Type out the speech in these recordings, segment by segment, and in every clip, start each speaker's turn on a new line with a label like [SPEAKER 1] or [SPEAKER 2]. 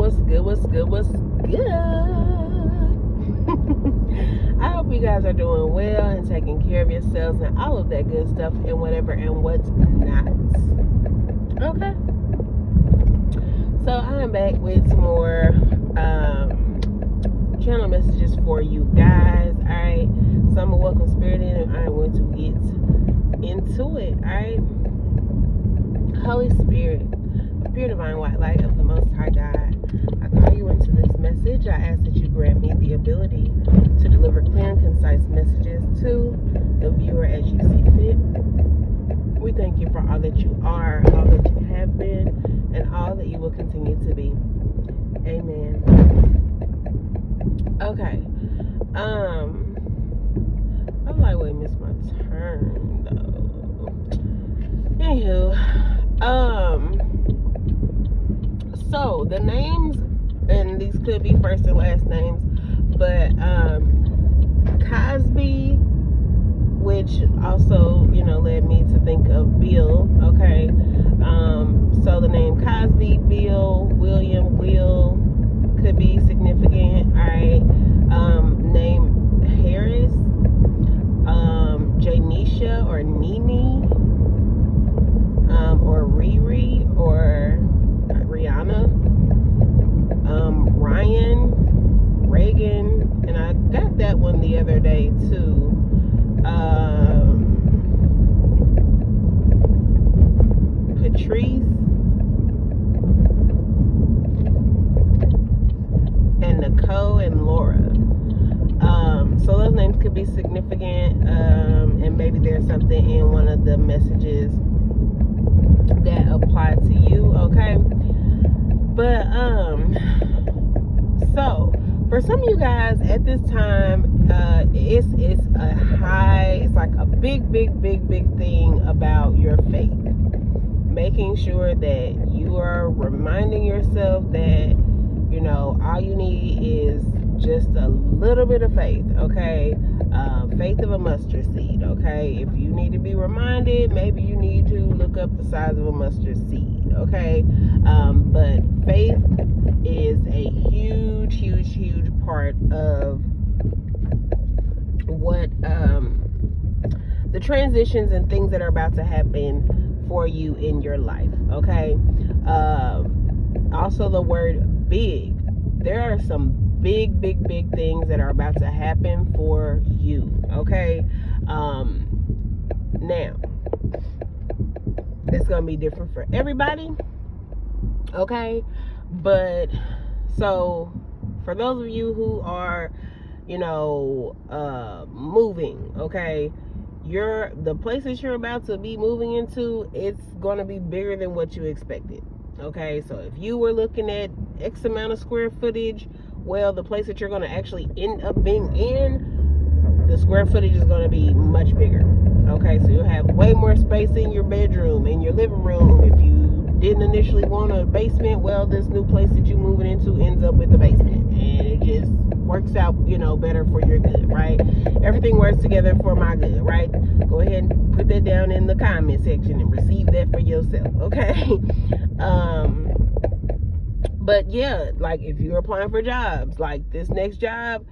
[SPEAKER 1] What's good? I hope you guys are doing well and taking care of yourselves and all of that good stuff and whatever and what's not. Okay. So I am back with some more channel messages for you guys. Alright. So I'm gonna welcome Spirit in and I'm going to get into it. Alright. Holy Spirit, pure divine white light of the Most High God, I call you into this message. I ask that you grant me the ability to deliver clear and concise messages to the viewer as you see fit. We thank you for all that you are, all that you have been, and all that you will continue to be. Amen. Okay. I'm like, wait, missed my turn though. Anywho, so the names, and these could be first and last names, but Cosby, which also, led me to think of Bill. Okay. So the name Cosby, Bill, William, Will could be significant. Alright. Name Harris, Janisha or Nene, or Riri or Rihanna, Ryan, Reagan, and I got that one the other day too. Patrice and Nicole and Laura. So those names could be significant, and maybe there's something in one of the messages that apply to you, okay? But so for some of you guys at this time, it's like a big thing about your faith. Making sure that you are reminding yourself that, all you need is just a little bit of faith, okay? Faith of a mustard seed, okay? If you need to be reminded, maybe you need to look up the size of a mustard seed, okay? But faith is a huge part of what the transitions and things that are about to happen for you in your life, okay? Also the word big. There are some big things that are about to happen for you, okay? Now it's gonna be different for everybody, okay? But so for those of you who are moving, okay, the place that you're about to be moving into, it's gonna be bigger than what you expected, okay? So if you were looking at X amount of square footage, well, the place that you're going to actually end up being in, the square footage is going to be much bigger, okay? So you'll have way more space in your bedroom, in your living room. If you didn't initially want a basement, well, this new place that you're moving into ends up with a basement, and it just works out, better for your good, right? Everything works together for my good, right? Go ahead and put that down in the comment section and receive that for yourself, okay? But yeah, like if you're applying for jobs, like this next job,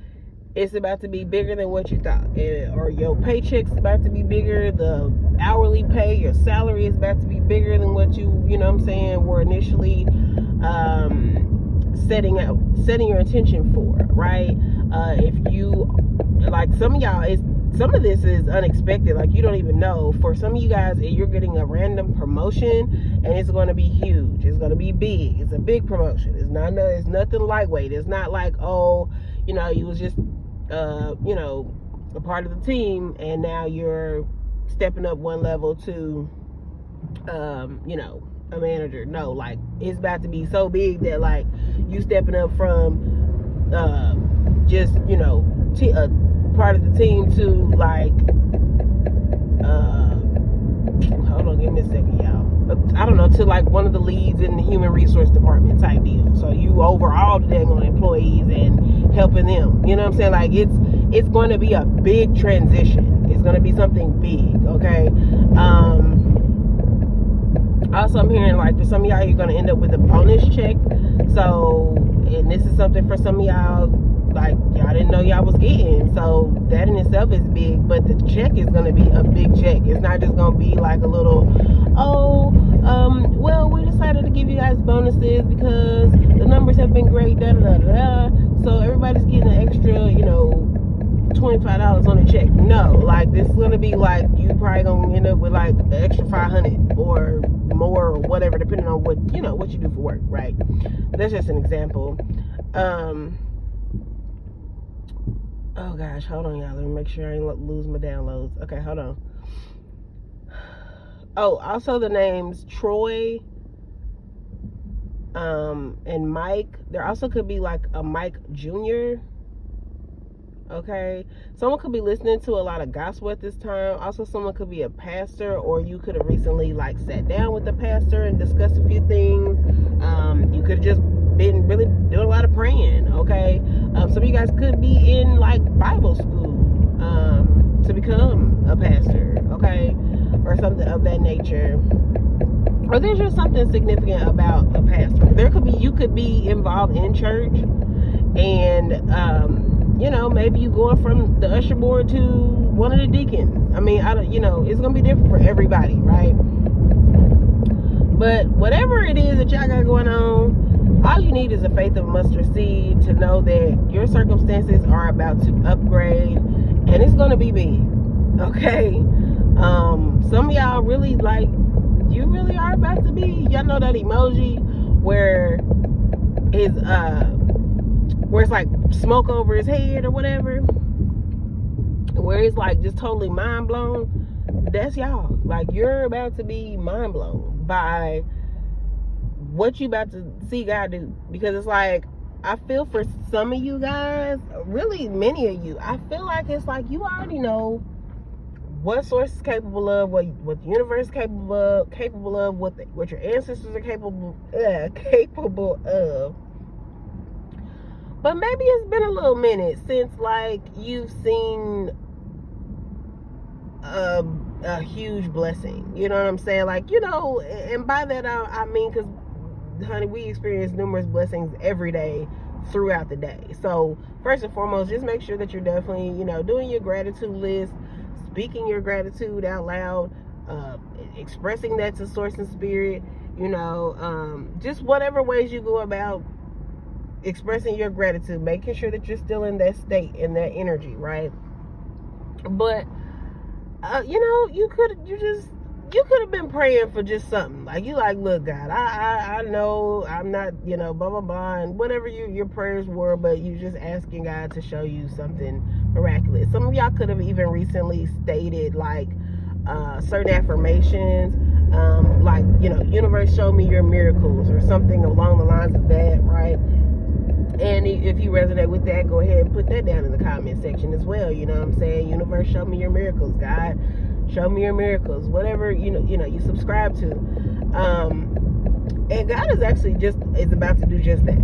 [SPEAKER 1] it's about to be bigger than what you thought, or your paycheck's about to be bigger. The hourly pay, your salary is about to be bigger than what you were initially setting your intention for, right? If you, like some of y'all, some of this is unexpected, like you don't even know. For some of you guys, you're getting a random promotion and it's going to be huge. It's going to be big. It's a big promotion. It's nothing lightweight. It's not like, you was just a part of the team and now you're stepping up one level to a manager. No, like it's about to be so big that like you stepping up from just part of the team to like hold on, give me a second, y'all. I don't know, to like one of the leads in the human resource department type deal. So you over all the dang on employees and helping them. You know what I'm saying? Like it's going to be a big transition. It's going to be something big, okay? Also, I'm hearing like for some of y'all, you're gonna end up with a bonus check. So, and this is something for some of y'all, like y'all didn't know y'all was getting. So that in itself is big, but the check is gonna be a big check. It's not just gonna be like a little, well, we decided to give you guys bonuses because the numbers have been great, da da da da. So everybody's getting an extra, $25 on a check. No, like this is gonna be like you probably gonna end up with like an extra 500 or more or whatever, depending on what you do for work, right? That's just an example. Oh gosh, hold on, y'all. Let me make sure I ain't lose my downloads. Okay, hold on. Oh, also the names Troy and Mike. There also could be like a Mike Jr. Okay, someone could be listening to a lot of gospel at this time. Also, someone could be a pastor, or you could have recently like sat down with a pastor and discussed a few things. You could have just been really doing a lot of praying. Okay, some of you guys could be in like Bible school to become a pastor. Okay, or something of that nature. Or there's just something significant about a pastor. You could be involved in church, and maybe you going from the usher board to one of the deacons. I mean, it's gonna be different for everybody, right? But whatever it is that y'all got going on, all you need is a faith of mustard seed to know that your circumstances are about to upgrade, and it's gonna be big. Okay, some of y'all really you really are about to be. Y'all know that emoji where it's like smoke over his head or whatever, where it's like just totally mind blown. That's y'all. Like, you're about to be mind blown by what you about to see God do, because it's like, I feel for some of you guys, really many of you, I feel like it's like you already know what source is capable of, what the universe is capable of, what your ancestors are capable of. But maybe it's been a little minute since like you've seen a huge blessing. You know what I'm saying? Like, and by that I mean, because honey, we experience numerous blessings every day throughout the day. So first and foremost, just make sure that you're definitely, doing your gratitude list, speaking your gratitude out loud, expressing that to source and spirit, just whatever ways you go about expressing your gratitude, making sure that you're still in that state, in that energy, right? But you could have been praying for just something. Like, you like, look, God, I know I'm not, blah blah blah, and whatever your prayers were, but you just asking God to show you something miraculous. Some of y'all could have even recently stated like certain affirmations, like, universe, show me your miracles, or something along the lines of that, right? And if you resonate with that, go ahead and put that down in the comment section as well. You know what I'm saying? Universe, show me your miracles. God, show me your miracles. Whatever you subscribe to. And God is actually is about to do just that.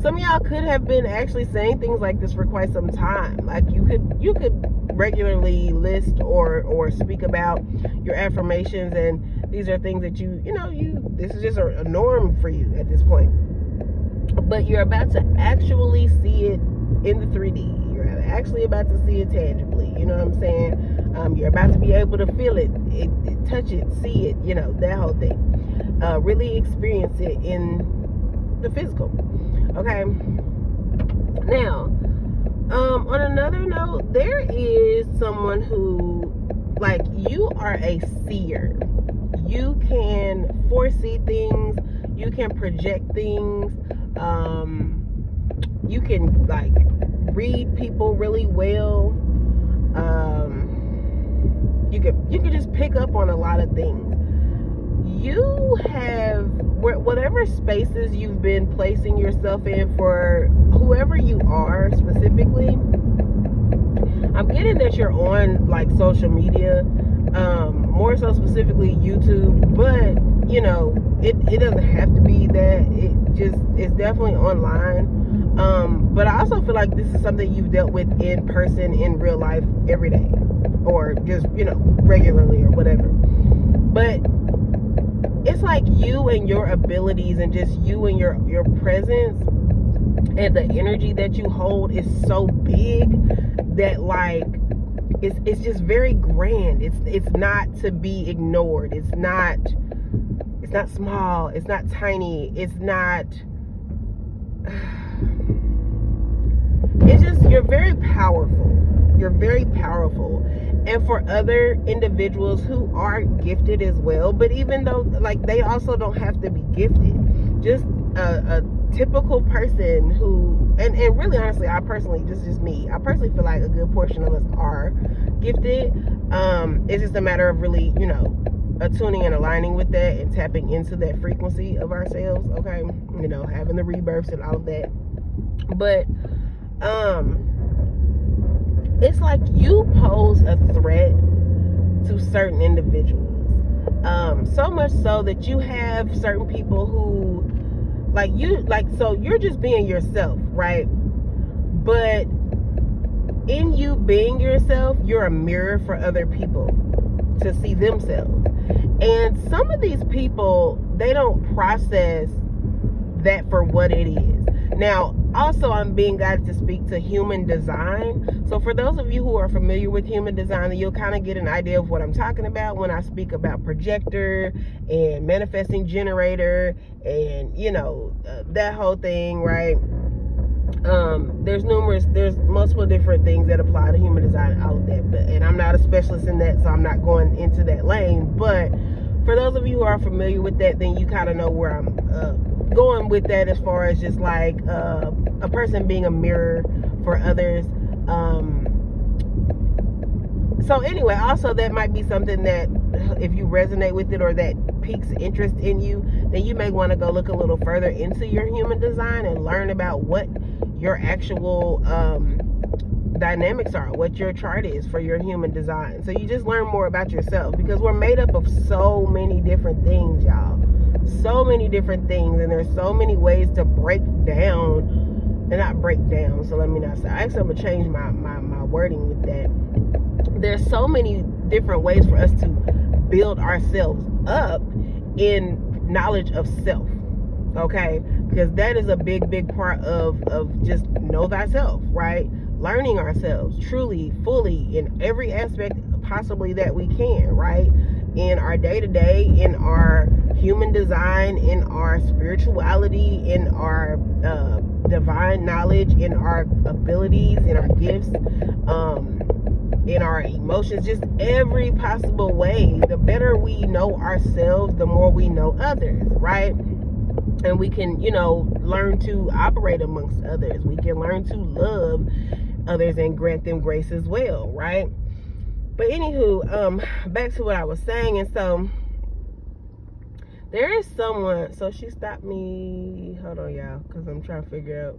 [SPEAKER 1] Some of y'all could have been actually saying things like this for quite some time. Like, you could regularly list or speak about your affirmations, and these are things that this is just a norm for you at this point. But you're about to actually see it in the 3D. You're actually about to see it tangibly. You know what I'm saying? You're about to be able to feel it, touch it, see it, that whole thing. Really experience it in the physical. Okay? Now, on another note, there is someone who, like, you are a seer. You can foresee things. You can project things. You can like read people really well. You could just pick up on a lot of things. You have whatever spaces you've been placing yourself in, for whoever you are specifically. I'm getting that you're on like social media, more so specifically YouTube, but it doesn't have to be that. It's definitely online. But I also feel like this is something you've dealt with in person, in real life, every day, or just regularly or whatever. But it's like you and your abilities and just you and your presence and the energy that you hold is so big that like it's just very grand. It's not to be ignored. It's not small. It's not tiny. It's not. It's just, you're very powerful. You're very powerful. And for other individuals who are gifted as well, but even though like they also don't have to be gifted, just a typical person who, and really honestly, I personally feel like a good portion of us are gifted. It's just a matter of really, attuning and aligning with that and tapping into that frequency of ourselves, okay? Having the rebirths and all of that. But it's like you pose a threat to certain individuals. So much so that you have certain people who so you're just being yourself, right? But in you being yourself, you're a mirror for other people to see themselves. And some of these people, they don't process that for what it is. Now, also, I'm being guided to speak to human design. So for those of you who are familiar with human design, you'll kind of get an idea of what I'm talking about when I speak about projector and manifesting generator and, that whole thing, right? There's multiple different things that apply to human design, all of that. And I'm not a specialist in that, so I'm not going into that lane. But for those of you who are familiar with that, then you kind of know where I'm going with that, as far as just like a person being a mirror for others. So anyway, also that might be something that if you resonate with it or that piques interest in you, then you may want to go look a little further into your human design and learn about what your actual dynamics are, what your chart is for your human design. So you just learn more about yourself, because we're made up of so many different things, y'all. So many different things, and there's so many ways to break down, and not break down, so let me not say, actually I'm gonna change my wording with that. There's so many different ways for us to build ourselves up in knowledge of self, okay? Because that is a big part of just know thyself, right? Learning ourselves truly, fully, in every aspect possibly that we can, right? In our day-to-day, in our human design, in our spirituality, in our divine knowledge, in our abilities, in our gifts, in our emotions, just every possible way. The better we know ourselves, the more we know others, right? And we can, learn to operate amongst others. We can learn to love others and grant them grace as well, right? But anywho, back to what I was saying. And so there is someone, so she stopped me, hold on y'all, because I'm trying to figure out,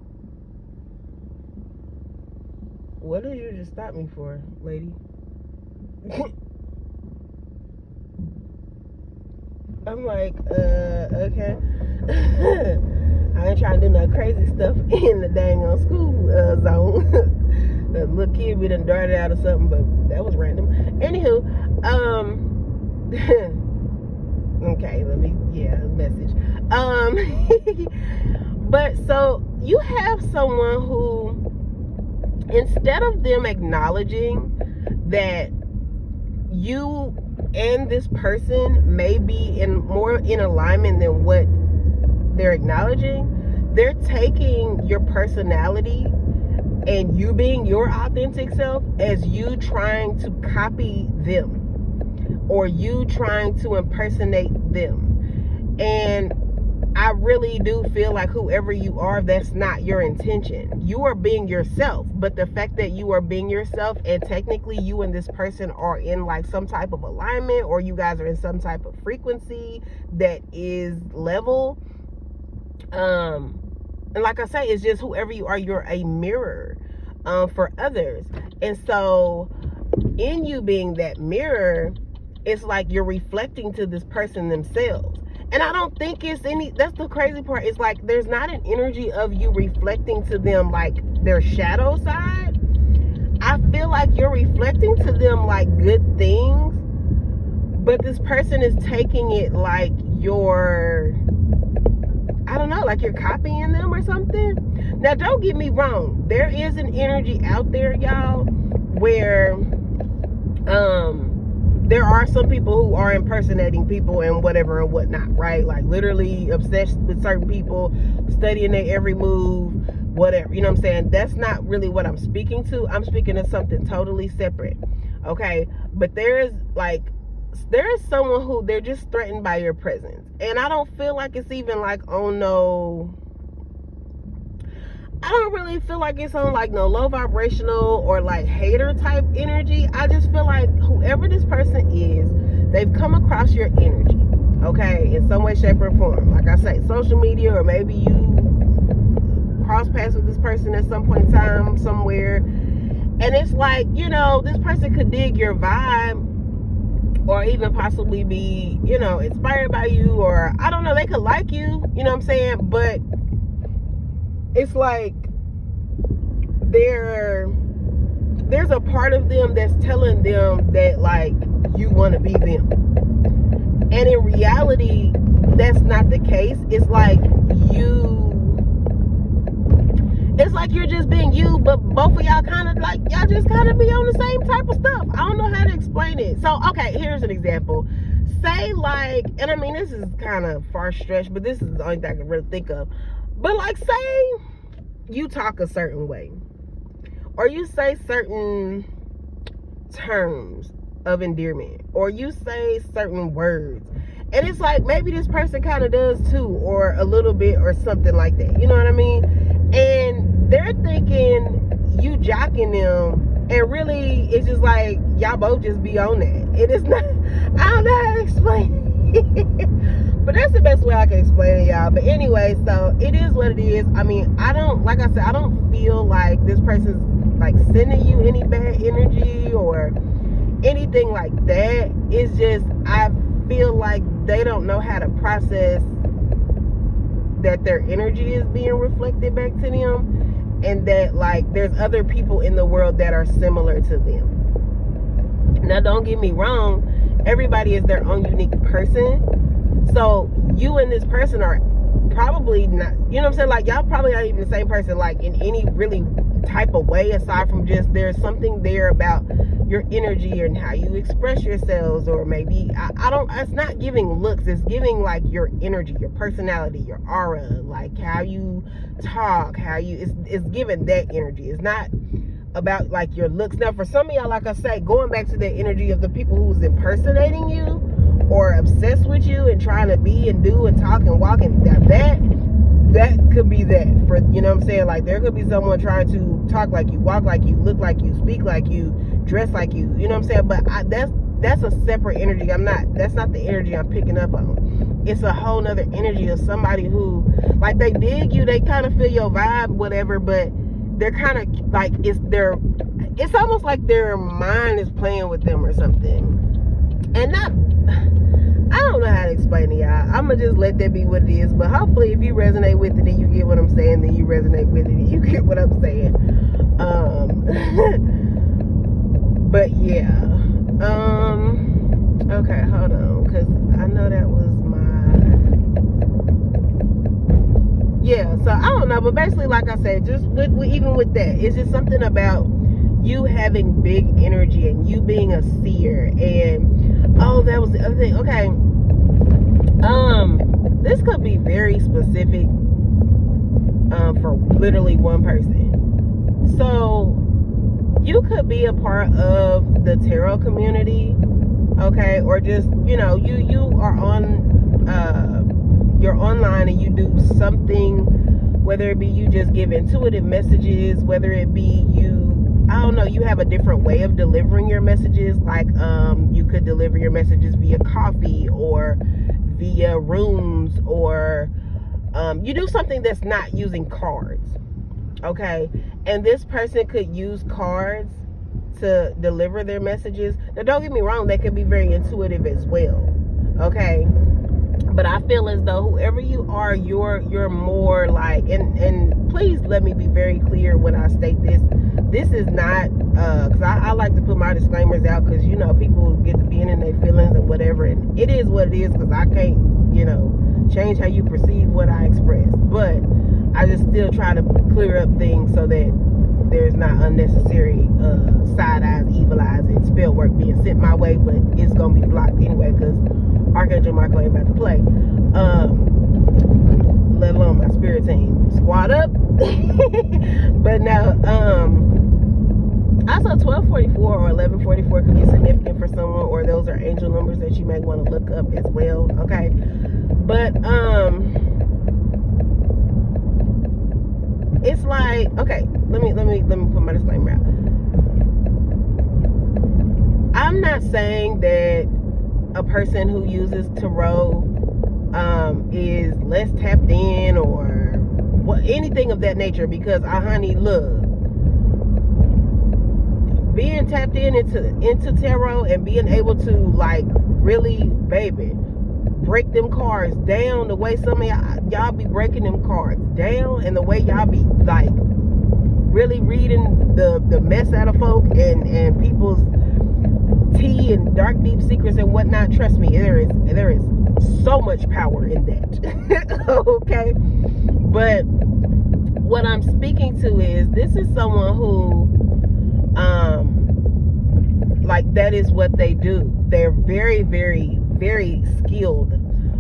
[SPEAKER 1] what did you just stop me for, lady? I'm like, okay. I ain't trying to do no crazy stuff in the dang on school zone. The little kid, we done darted out or something, but that was random. Anywho, okay, message. But so you have someone who, instead of them acknowledging that you and this person may be more in alignment than what they're acknowledging, they're taking your personality and you being your authentic self as you trying to copy them or you trying to impersonate them. And I really do feel like whoever you are, that's not your intention. You are being yourself, but the fact that you are being yourself and technically you and this person are in like some type of alignment, or you guys are in some type of frequency that is level. And like I say, it's just whoever you are, you're a mirror for others. And so in you being that mirror, it's like you're reflecting to this person themselves. And I don't think that's the crazy part. It's like there's not an energy of you reflecting to them like their shadow side. I feel like you're reflecting to them like good things, but this person is taking it like you're, I don't know, like you're copying them or something. Now, don't get me wrong. There is an energy out there, y'all, where there are some people who are impersonating people and whatever and whatnot, right? Like literally obsessed with certain people, studying their every move, whatever. You know what I'm saying? That's not really what I'm speaking to. I'm speaking to something totally separate. Okay? But there is someone who they're just threatened by your presence. And I don't feel like it's even like, oh no, I don't really feel like it's on like no low vibrational or like hater type energy. I just feel like whoever this person is, they've come across your energy, okay, in some way, shape, or form. Like I say, social media, or maybe you cross paths with this person at some point in time somewhere. And it's like, you know, this person could dig your vibe, or even possibly be, you know, inspired by you, or I don't know, they could like you, you know what I'm saying? But it's like there's a part of them that's telling them that like you want to be them, and in reality that's not the case. It's like you're just being you, but both of y'all kind of like, y'all just kind of be on the same type of stuff. I don't know how to explain it. So okay, here's an example. Say like, and I mean this is kind of far-stretched, but this is the only thing I can really think of. But like, say you talk a certain way, or you say certain terms of endearment, or you say certain words, and it's like maybe this person kind of does too, or a little bit, or something like that, you know what I mean? And they're thinking you jocking them, and really it's just like y'all both just be on that. It is not, I don't know how to explain it. But that's the best way I can explain it, y'all. But anyway, so it is what it is. I mean, I don't, like I said, I don't feel like this person's like sending you any bad energy or anything like that. It's just, I feel like they don't know how to process that their energy is being reflected back to them, and that like there's other people in the world that are similar to them. Now, don't get me wrong, everybody is their own unique person. So you and this person are probably not, you know what I'm saying? Like y'all probably not even the same person, like in any really type of way, aside from just there's something there about your energy and how you express yourselves, or maybe I don't, it's not giving looks, it's giving like your energy, your personality, your aura, like how you talk, how you, it's giving that energy. It's not about like your looks. Now for some of y'all, like I say, going back to the energy of the people who's impersonating you or obsessed with you and trying to be and do and talk and walk, and that could be that, for, you know what I'm saying? Like there could be someone trying to talk like you, walk like you, look like you, speak like you, dress like you, you know what I'm saying? But that's a separate energy. That's not the energy I'm picking up on. It's a whole nother energy of somebody who, like, they dig you, they kind of feel your vibe, whatever, but they're kind of like, it's almost like their mind is playing with them or something. And not, I don't know how to explain it, y'all. I'm gonna just let that be what it is. But hopefully if you resonate with it and you get what I'm saying, then you resonate with it and you get what I'm saying. But yeah. Okay, hold on, because I know that was yeah, so I don't know, but basically, like I said, just even with that, it's just something about you having big energy and you being a seer. And oh, that was the other thing. Okay, this could be very specific for literally one person. So you could be a part of the tarot community, okay, or just, you know, you are on you're online and you do something, whether it be you just give intuitive messages, whether it be you, I don't know, you have a different way of delivering your messages. Like you could deliver your messages via coffee or via rooms, or you do something that's not using cards, okay? And this person could use cards to deliver their messages. Now don't get me wrong, they could be very intuitive as well, okay? But I feel as though whoever you are, you're more like, and please let me be very clear when I state this. This is not, because I like to put my disclaimers out, because, you know, people get to being in their feelings and whatever, and it is what it is, because I can't, you know, change how you perceive what I express. But I just still try to clear up things so that there's not unnecessary side eyes, evil eyes, and spell work being sent my way, but it's gonna be blocked anyway, because Archangel Michael ain't about to play. Let alone my spirit team. Squad up. But no, also 1244 or 1144 could be significant for someone, or those are angel numbers that you may want to look up as well. Okay. But it's like, okay, let me put my disclaimer out. I'm not saying that a person who uses tarot is less tapped in or anything of that nature, because honey, look, being tapped into tarot and being able to, like, really, baby, break them cards down the way some of y'all be breaking them cards down, and the way y'all be, like, really reading the mess out of folk and people's tea and dark deep secrets and whatnot. Trust me, there is so much power in that. Okay. But what I'm speaking to is, this is someone who like, that is what they do. They're very, very, very skilled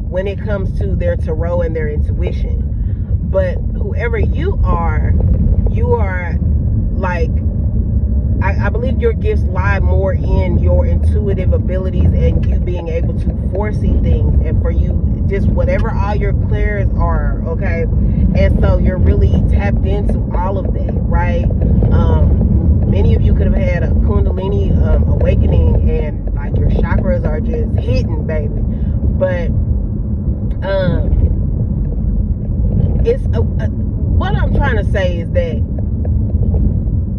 [SPEAKER 1] when it comes to their tarot and their intuition. But whoever you are like, I believe your gifts lie more in your intuitive abilities and you being able to foresee things, and for you, just whatever all your clairs are, okay? And so you're really tapped into all of that, right? Many of you could have had a Kundalini awakening, and, like, your chakras are just hitting, baby. But it's what I'm trying to say is that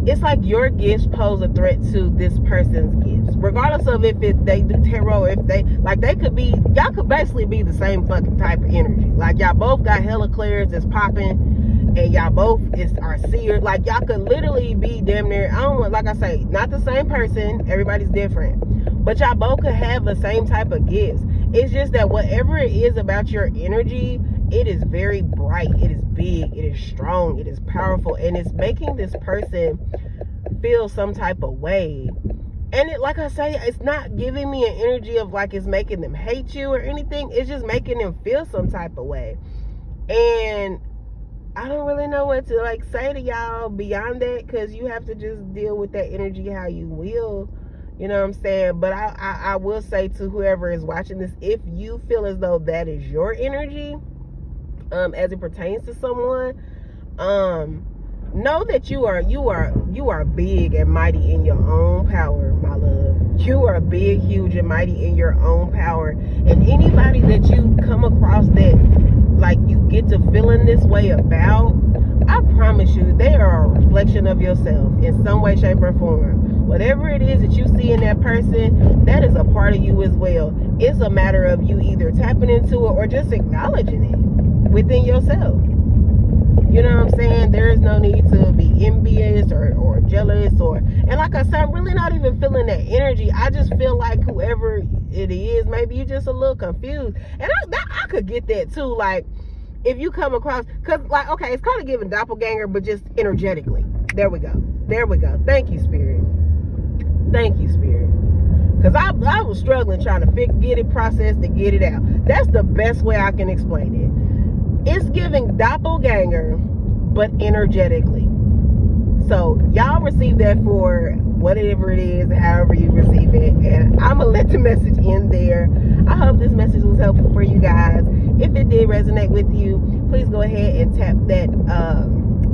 [SPEAKER 1] it's like your gifts pose a threat to this person's gifts, regardless of if they do tarot, or if they, like, they could be, y'all could basically be the same fucking type of energy. Like, y'all both got hella clairs that's popping, and y'all both are seers. Like, y'all could literally be damn near, I don't want, like I say, not the same person, everybody's different, but y'all both could have the same type of gifts. It's just that whatever it is about your energy, it is very bright, it is big, it is strong, it is powerful, and it's making this person feel some type of way. And it, like I say, it's not giving me an energy of, like, it's making them hate you or anything. It's just making them feel some type of way. And I don't really know what to, like, say to y'all beyond that, because you have to just deal with that energy how you will. You know what I'm saying? But I will say to whoever is watching this, if you feel as though that is your energy, as it pertains to someone, know that you are big and mighty in your own power, my love. You are big, huge, and mighty in your own power. And anybody that you come across that, like, you get to feeling this way about, I promise you, they are a reflection of yourself in some way, shape, or form. Whatever it is that you see in that person, that is a part of you as well. It's a matter of you either tapping into it or just acknowledging it within yourself. You know what I'm saying? There is no need to be envious or jealous, and like I said, I'm really not even feeling that energy. I just feel like whoever it is, maybe you're just a little confused. And I could get that too. Like, if you come across, because, like, okay, it's kind of giving doppelganger, but just energetically. There we go. Thank you, Spirit. Because I was struggling trying to get it processed and get it out. That's the best way I can explain it. It's giving doppelganger, but energetically. So y'all receive that for whatever it is, however you receive it. And I'm going to let the message end there. I hope this message was helpful for you guys. If it did resonate with you, please go ahead and tap that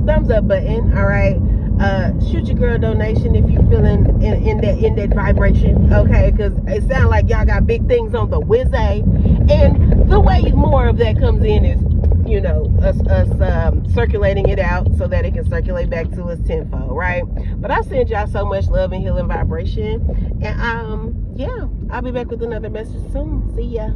[SPEAKER 1] thumbs up button. All right. Shoot your girl a donation if you're feeling in that vibration, okay? Because it sounds like y'all got big things on the Wednesday, and the way more of that comes in is, you know, us circulating it out so that it can circulate back to us tenfold, right? But I send y'all so much love and healing vibration, and yeah, I'll be back with another message soon. See ya.